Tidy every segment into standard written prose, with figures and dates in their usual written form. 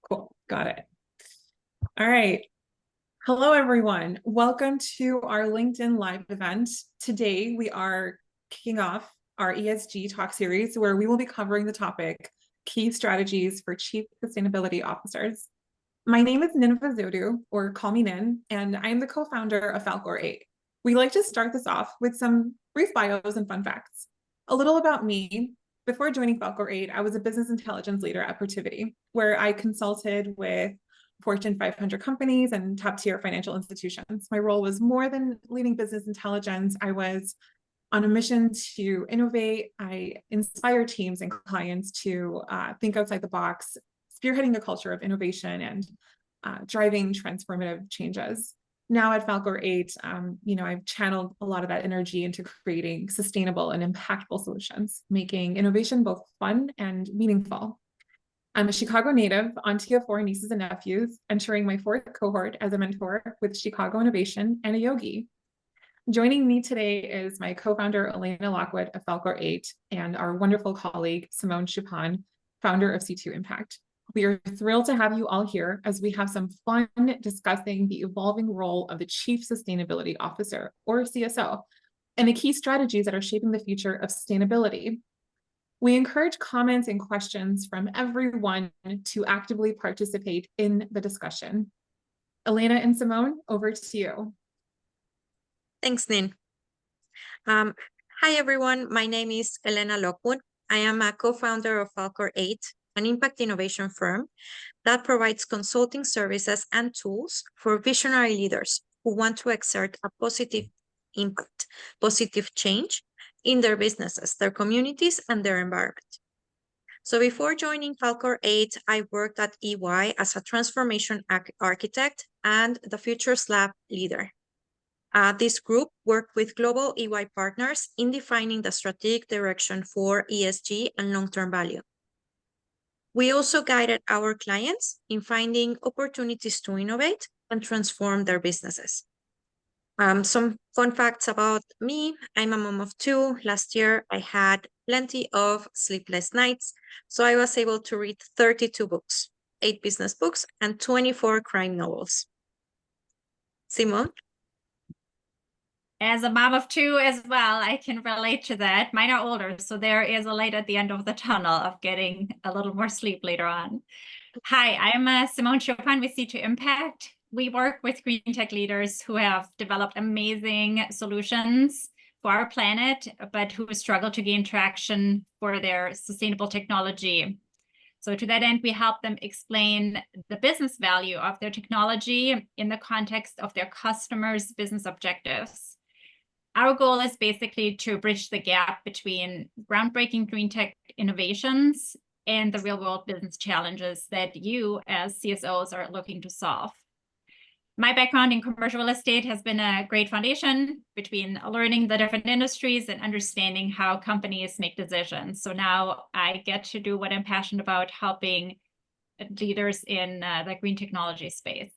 Cool. Got it. All right. Hello, everyone. Welcome to our LinkedIn Live event. Today, we are kicking off our ESG talk series, where we will be covering the topic, Key Strategies for Chief Sustainability Officers. My name is Nineveh Zoudo, or call me Nin, and I am the co-founder of Falcor 8. We like to start this off with some brief bios and fun facts. A little about me. Before joining Falcor 8, I was a business intelligence leader at Protiviti, where I consulted with Fortune 500 companies and top-tier financial institutions. My role was more than leading business intelligence. I was on a mission to innovate. I inspire teams and clients to think outside the box, spearheading a culture of innovation and driving transformative changes. Now at Falcor 8, I've channeled a lot of that energy into creating sustainable and impactful solutions, making innovation both fun and meaningful. I'm a Chicago native, auntie of 4 nieces and nephews, entering my 4th cohort as a mentor with Chicago Innovation and a yogi. Joining me today is my co-founder, Elena Lockwood of Falcor 8, and our wonderful colleague, Simone Schuppan, founder of C2 Impact. We are thrilled to have you all here as we have some fun discussing the evolving role of the Chief Sustainability Officer, or CSO, and the key strategies that are shaping the future of sustainability. We encourage comments and questions from everyone to actively participate in the discussion. Elena and Simone, over to you. Thanks, Nin. Hi, everyone. My name is Elena Lockwood. I am a co-founder of Falcor 8, an impact innovation firm that provides consulting services and tools for visionary leaders who want to exert a positive impact, positive change in their businesses, their communities, and their environment. So before joining Falcor 8, I worked at EY as a transformation architect and the Futures Lab leader. This group worked with global EY partners in defining the strategic direction for ESG and long-term value. We also guided our clients in finding opportunities to innovate and transform their businesses. Some fun facts about me. I'm a mom of 2. Last year, I had plenty of sleepless nights, so I was able to read 32 books, 8 business books, and 24 crime novels. Simone? As a mom of 2 as well, I can relate to that. Mine are older, so there is a light at the end of the tunnel of getting a little more sleep later on. Hi, I'm Simone Schuppan with C2 Impact. We work with green tech leaders who have developed amazing solutions for our planet, but who struggle to gain traction for their sustainable technology. So to that end, we help them explain the business value of their technology in the context of their customers' business objectives. Our goal is basically to bridge the gap between groundbreaking green tech innovations and the real-world business challenges that you as CSOs are looking to solve. My background in commercial real estate has been a great foundation between learning the different industries and understanding how companies make decisions. So now I get to do what I'm passionate about, helping leaders in the green technology space.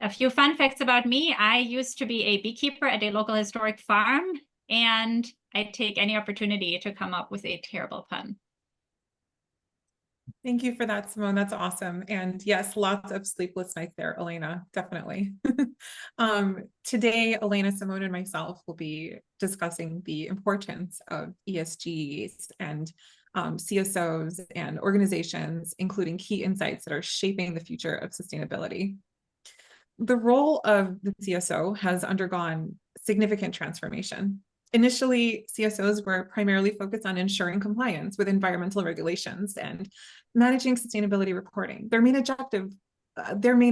A few fun facts about me. I used to be a beekeeper at a local historic farm, and I take any opportunity to come up with a terrible pun. Thank you for that, Simone. That's awesome. And yes, lots of sleepless nights there, Elena, definitely. Today, Elena, Simone, and myself will be discussing the importance of ESGs and CSOs and organizations, including key insights that are shaping the future of sustainability. The role of the CSO has undergone significant transformation. Initially, CSOs were primarily focused on ensuring compliance with environmental regulations and managing sustainability reporting. Their main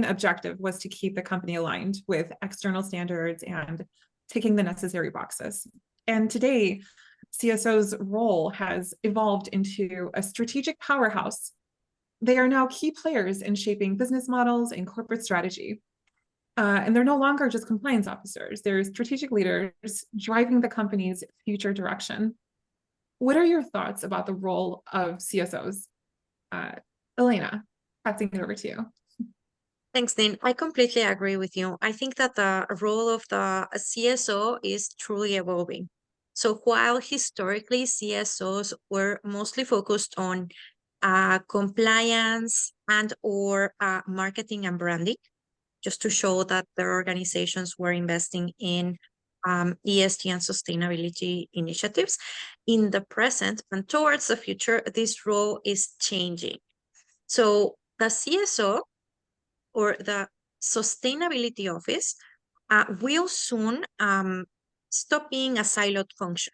objective was to keep the company aligned with external standards and ticking the necessary boxes. And today, CSO's role has evolved into a strategic powerhouse. They are now key players in shaping business models and corporate strategy. And they're no longer just compliance officers. They're strategic leaders driving the company's future direction. What are your thoughts about the role of CSOs? Elena, passing it over to you. Thanks, Nin. I completely agree with you. I think that the role of the CSO is truly evolving. So while historically CSOs were mostly focused on compliance, and or marketing and branding, just to show that their organizations were investing in ESG and sustainability initiatives. In the present and towards the future, this role is changing. So the CSO, or the Sustainability Office, will soon stop being a siloed function.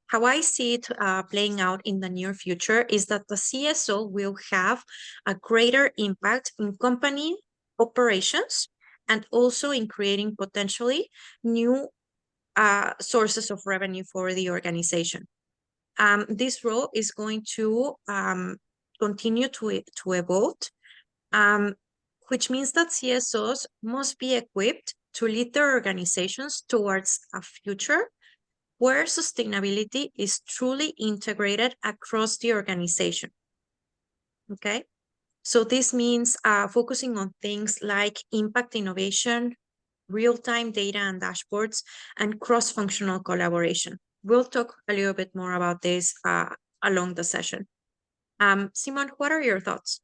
How I see it playing out in the near future is that the CSO will have a greater impact in company operations and also in creating potentially new sources of revenue for the organization. This role is going to continue to evolve, which means that CSOs must be equipped to lead their organizations towards a future where sustainability is truly integrated across the organization. Okay, so this means focusing on things like impact innovation, real-time data and dashboards, and cross-functional collaboration. We'll talk a little bit more about this along the session. Simone, what are your thoughts?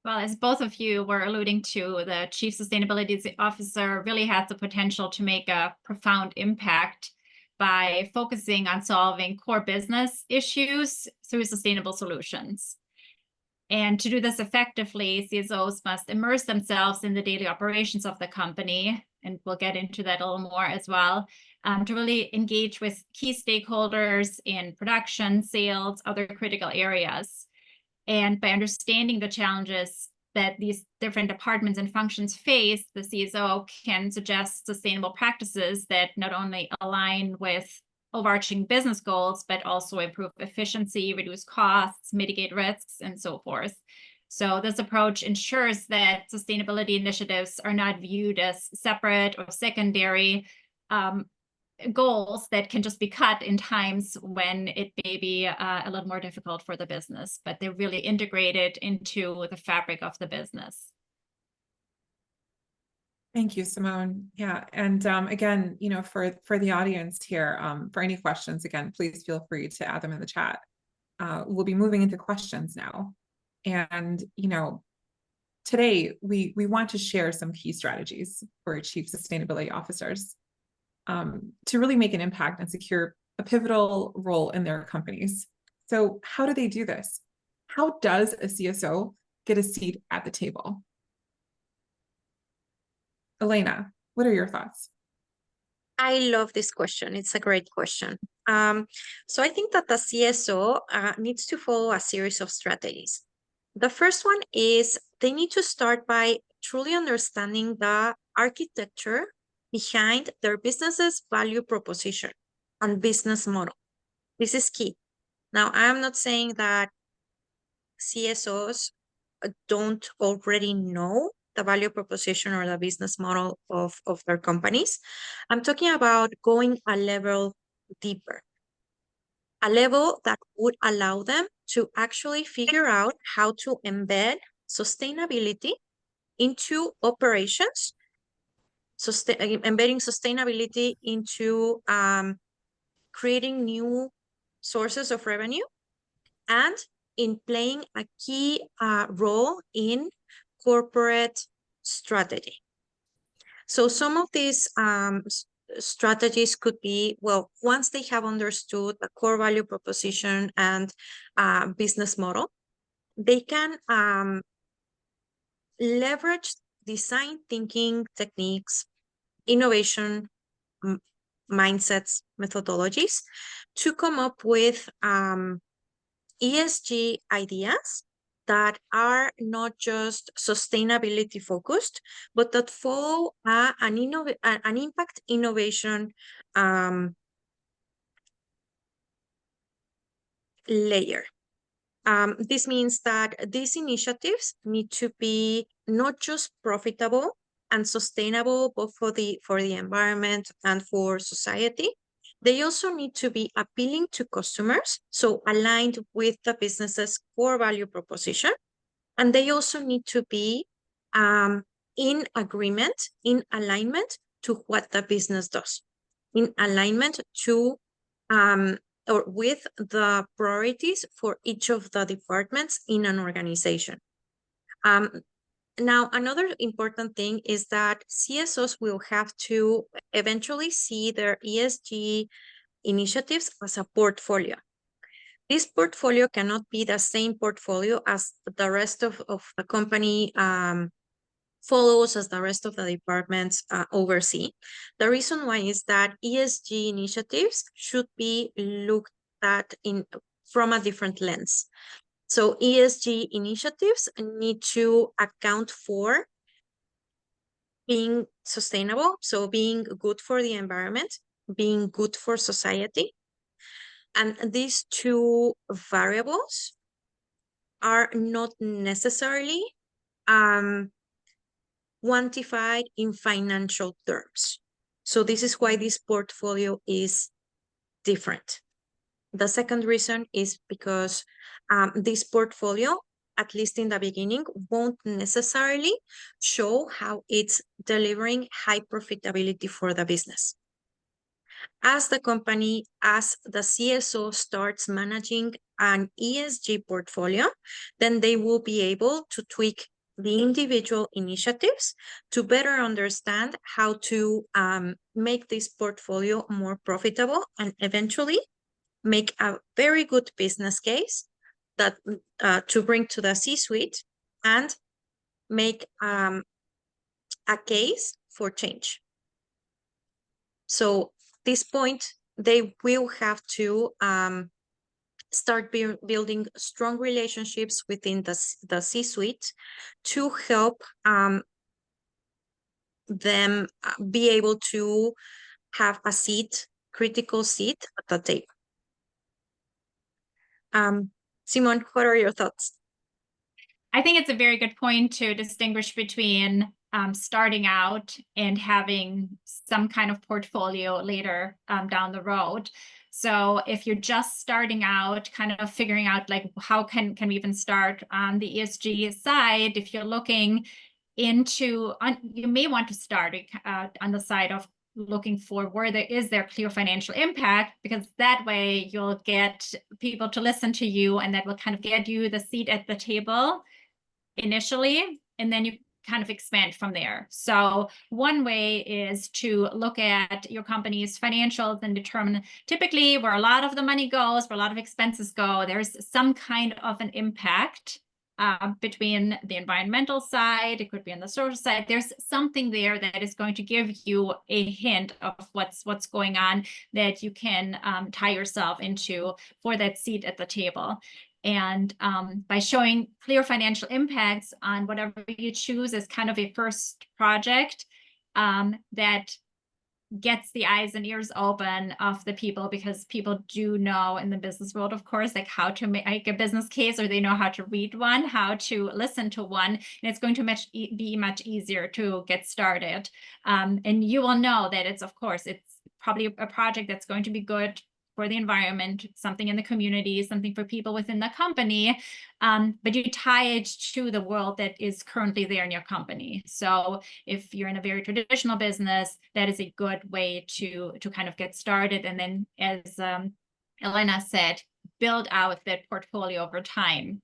Well, as both of you were alluding to, the Chief Sustainability Officer really has the potential to make a profound impact by focusing on solving core business issues through sustainable solutions. And to do this effectively, CSOs must immerse themselves in the daily operations of the company, and we'll get into that a little more as well, to really engage with key stakeholders in production, sales, other critical areas. And by understanding the challenges that these different departments and functions face, the CSO can suggest sustainable practices that not only align with overarching business goals, but also improve efficiency, reduce costs, mitigate risks, and so forth. So this approach ensures that sustainability initiatives are not viewed as separate or secondary goals that can just be cut in times when it may be a little more difficult for the business, but they're really integrated into the fabric of the business. Thank you, Simone. Yeah, and again, you know, for the audience here, for any questions, again, please feel free to add them in the chat. We'll be moving into questions now, and you know, today we want to share some key strategies for chief sustainability officers to really make an impact and secure a pivotal role in their companies. So, how do they do this? How does a CSO get a seat at the table? Elena, what are your thoughts? I love this question. It's a great question. So I think that the CSO needs to follow a series of strategies. The first one is they need to start by truly understanding the architecture behind their business's value proposition and business model. This is key. Now, I am not saying that CSOs don't already know the value proposition or the business model of their companies. I'm talking about going a level deeper, a level that would allow them to actually figure out how to embed sustainability into operations, embedding sustainability into creating new sources of revenue, and in playing a key role in corporate strategy. So some of these strategies could be, well, once they have understood the core value proposition and business model, they can leverage design thinking techniques, innovation mindsets, methodologies to come up with ESG ideas that are not just sustainability focused, but that follow an impact innovation layer. This means that these initiatives need to be not just profitable and sustainable, both for the environment and for society. They also need to be appealing to customers, so aligned with the business's core value proposition. And they also need to be in agreement, in alignment to what the business does, in alignment to or with the priorities for each of the departments in an organization. Now, another important thing is that CSOs will have to eventually see their ESG initiatives as a portfolio. This portfolio cannot be the same portfolio as the rest of the company follows, as the rest of the departments oversee. The reason why is that ESG initiatives should be looked at from a different lens. So ESG initiatives need to account for being sustainable, so being good for the environment, being good for society. And these two variables are not necessarily quantified in financial terms. So this is why this portfolio is different. The second reason is because this portfolio, at least in the beginning, won't necessarily show how it's delivering high profitability for the business. As the CSO starts managing an ESG portfolio, then they will be able to tweak the individual initiatives to better understand how to make this portfolio more profitable and eventually make a very good business case that to bring to the C-suite and make a case for change. So this point, they will have to start building strong relationships within the C-suite to help them be able to have a critical seat at the table. Simone, what are your thoughts? I think it's a very good point to distinguish between starting out and having some kind of portfolio later down the road. So if you're just starting out, kind of figuring out like how can we even start on the ESG side, if you're looking into, you may want to start on the side of looking for where there is clear financial impact, because that way you'll get people to listen to you, and that will kind of get you the seat at the table initially, and then you kind of expand from there. So one way is to look at your company's financials and determine typically where a lot of the money goes, where a lot of expenses go, there's some kind of an impact between the environmental side, it could be on the social side. There's something there that is going to give you a hint of what's going on that you can tie yourself into for that seat at the table. And by showing clear financial impacts on whatever you choose as kind of a first project, that gets the eyes and ears open of the people, because people do know in the business world, of course, like how to make a business case, or they know how to read one, how to listen to one, and it's going to be much easier to get started. And you will know that it's probably a project that's going to be good for the environment, something in the community, something for people within the company, but you tie it to the world that is currently there in your company. So if you're in a very traditional business, that is a good way to kind of get started. And then, as Elena said, build out that portfolio over time.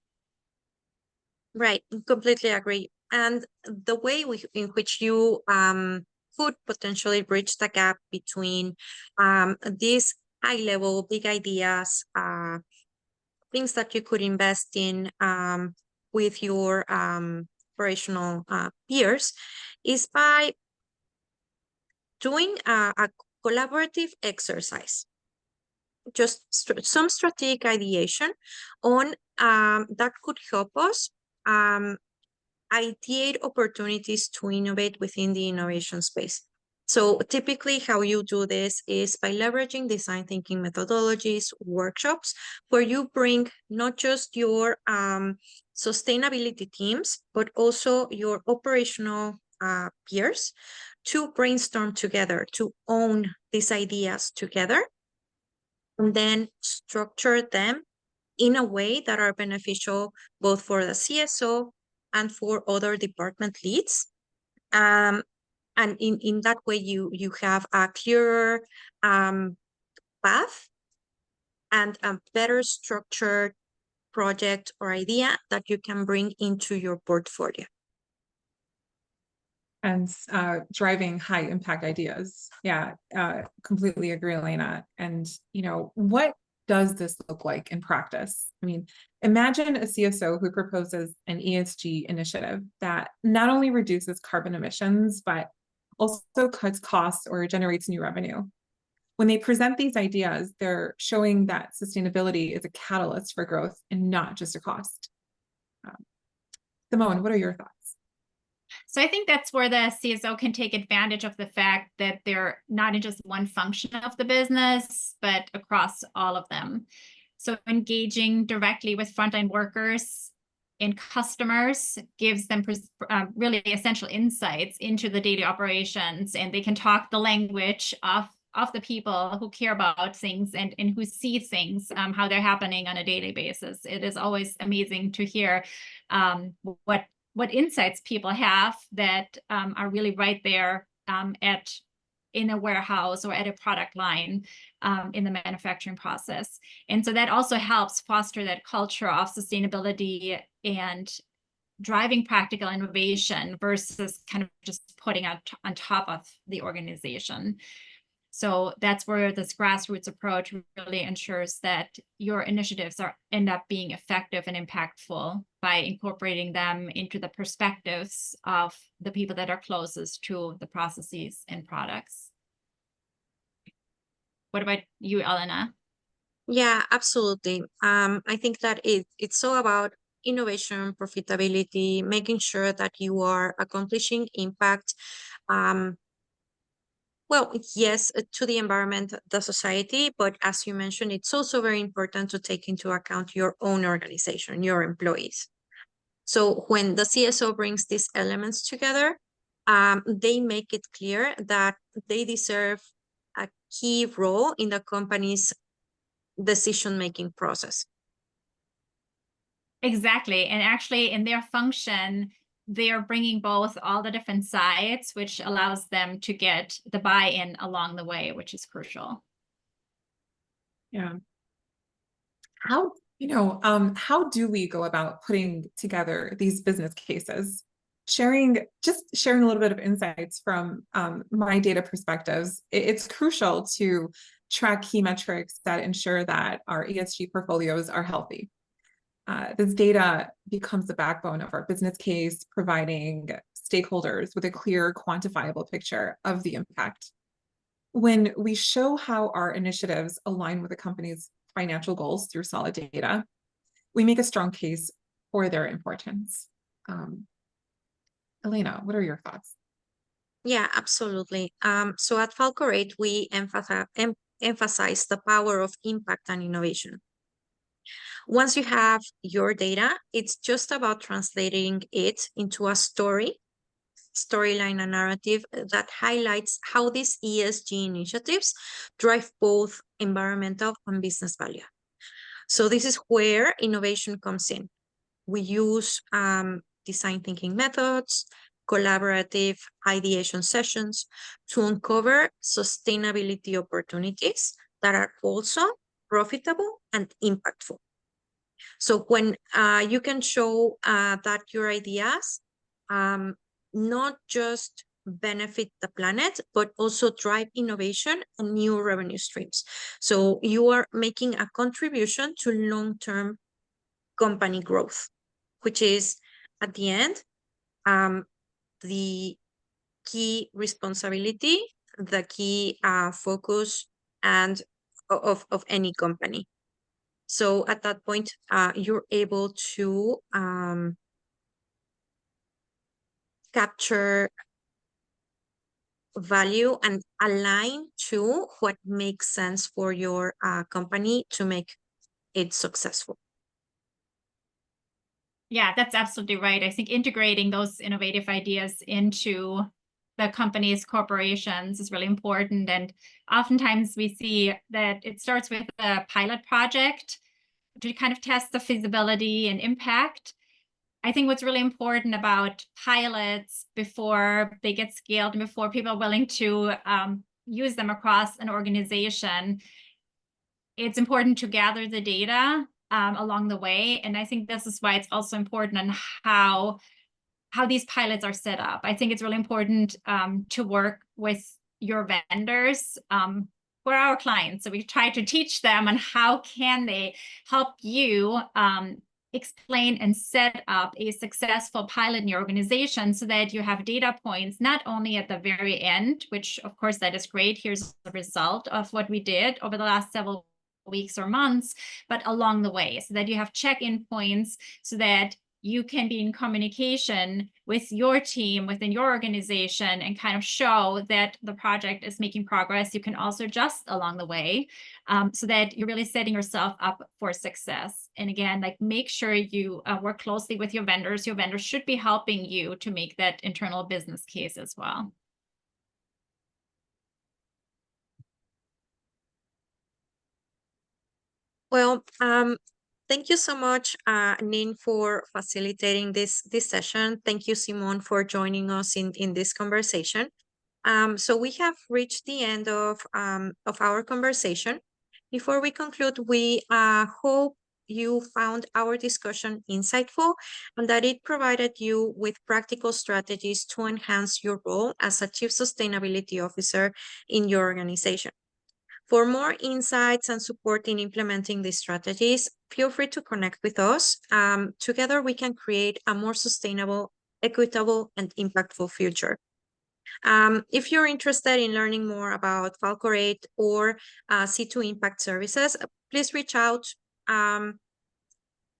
Right, completely agree. And the way in which you could potentially bridge the gap between these high-level, big ideas, things that you could invest in with your operational peers, is by doing a collaborative exercise. Just some strategic ideation on that could help us ideate opportunities to innovate within the innovation space. So typically how you do this is by leveraging design thinking methodologies, workshops, where you bring not just your sustainability teams, but also your operational peers to brainstorm together, to own these ideas together, and then structure them in a way that are beneficial both for the CSO and for other department leads. And in that way, you have a clearer path and a better structured project or idea that you can bring into your portfolio. And driving high impact ideas. Yeah, completely agree, Elena. And, what does this look like in practice? I mean, imagine a CSO who proposes an ESG initiative that not only reduces carbon emissions, but also cuts costs or generates new revenue. When they present these ideas, they're showing that sustainability is a catalyst for growth and not just a cost. Simone, what are your thoughts? So I think that's where the CSO can take advantage of the fact that they're not in just one function of the business, but across all of them. So engaging directly with frontline workers and customers gives them really essential insights into the daily operations, and they can talk the language of the people who care about things and who see things, how they're happening on a daily basis. It is always amazing to hear what insights people have that are really right there in a warehouse or at a product line in the manufacturing process. And so that also helps foster that culture of sustainability and driving practical innovation versus kind of just putting it on top of the organization. So that's where this grassroots approach really ensures that your initiatives end up being effective and impactful by incorporating them into the perspectives of the people that are closest to the processes and products. What about you, Elena? Yeah, absolutely. I think that it's all about innovation, profitability, making sure that you are accomplishing impact. Well, yes, to the environment, the society, but as you mentioned, it's also very important to take into account your own organization, your employees. So when the CSO brings these elements together, they make it clear that they deserve a key role in the company's decision-making process. Exactly. And actually in their function, they are bringing both all the different sides, which allows them to get the buy-in along the way, which is crucial. Yeah. How do we go about putting together these business cases? Sharing a little bit of insights from my data perspectives. It's crucial to track key metrics that ensure that our ESG portfolios are healthy. This data becomes the backbone of our business case, providing stakeholders with a clear, quantifiable picture of the impact. When we show how our initiatives align with the company's financial goals through solid data, we make a strong case for their importance. Elena, what are your thoughts? Yeah, absolutely. So at Falcor 8, we emphasize the power of impact and innovation. Once you have your data, it's just about translating it into a storyline and narrative that highlights how these ESG initiatives drive both environmental and business value. So this is where innovation comes in. We use design thinking methods, collaborative ideation sessions to uncover sustainability opportunities that are also profitable and impactful. So when you can show that your ideas not just benefit the planet, but also drive innovation and new revenue streams. So you are making a contribution to long-term company growth, which is at the end, the key responsibility, the key focus and of any company. So at that point, you're able to capture value and align to what makes sense for your company to make it successful. Yeah, that's absolutely right. I think integrating those innovative ideas into the company's corporations is really important. And oftentimes we see that it starts with a pilot project to kind of test the feasibility and impact. I think what's really important about pilots before they get scaled and before people are willing to use them across an organization it's important to gather the data along the way. And I think this is why it's also important on how these pilots are set up. I think it's really important to work with your vendors for our clients. So we try to teach them on how can they help you explain and set up a successful pilot in your organization so that you have data points, not only at the very end, which of course that is great. Here's the result of what we did over the last several weeks or months, but along the way, so that you have check-in points so that you can be in communication with your team within your organization and kind of show that the project is making progress. You can also adjust along the way so that you're really setting yourself up for success. And again, like make sure you work closely with your vendors. Your vendors should be helping you to make that internal business case as well. Well, thank you so much, Nin, for facilitating this session. Thank you, Simone, for joining us in this conversation. So we have reached the end of our conversation. Before we conclude, we hope you found our discussion insightful and that it provided you with practical strategies to enhance your role as a Chief Sustainability Officer in your organization. For more insights and support in implementing these strategies, feel free to connect with us. Together, we can create a more sustainable, equitable, and impactful future. If you're interested in learning more about Falcor 8 or C2 Impact Services, please reach out, add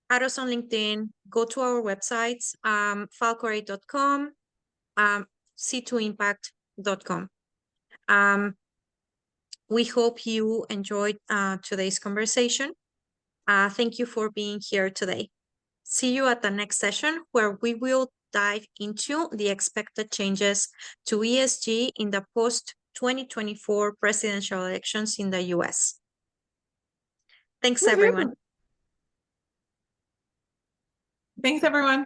us on LinkedIn, go to our websites, falcor8.com, c2impact.com. We hope you enjoyed today's conversation. Thank you for being here today. See you at the next session where we will dive into the expected changes to ESG in the post-2024 presidential elections in the US. Thanks, everyone. Thanks, everyone.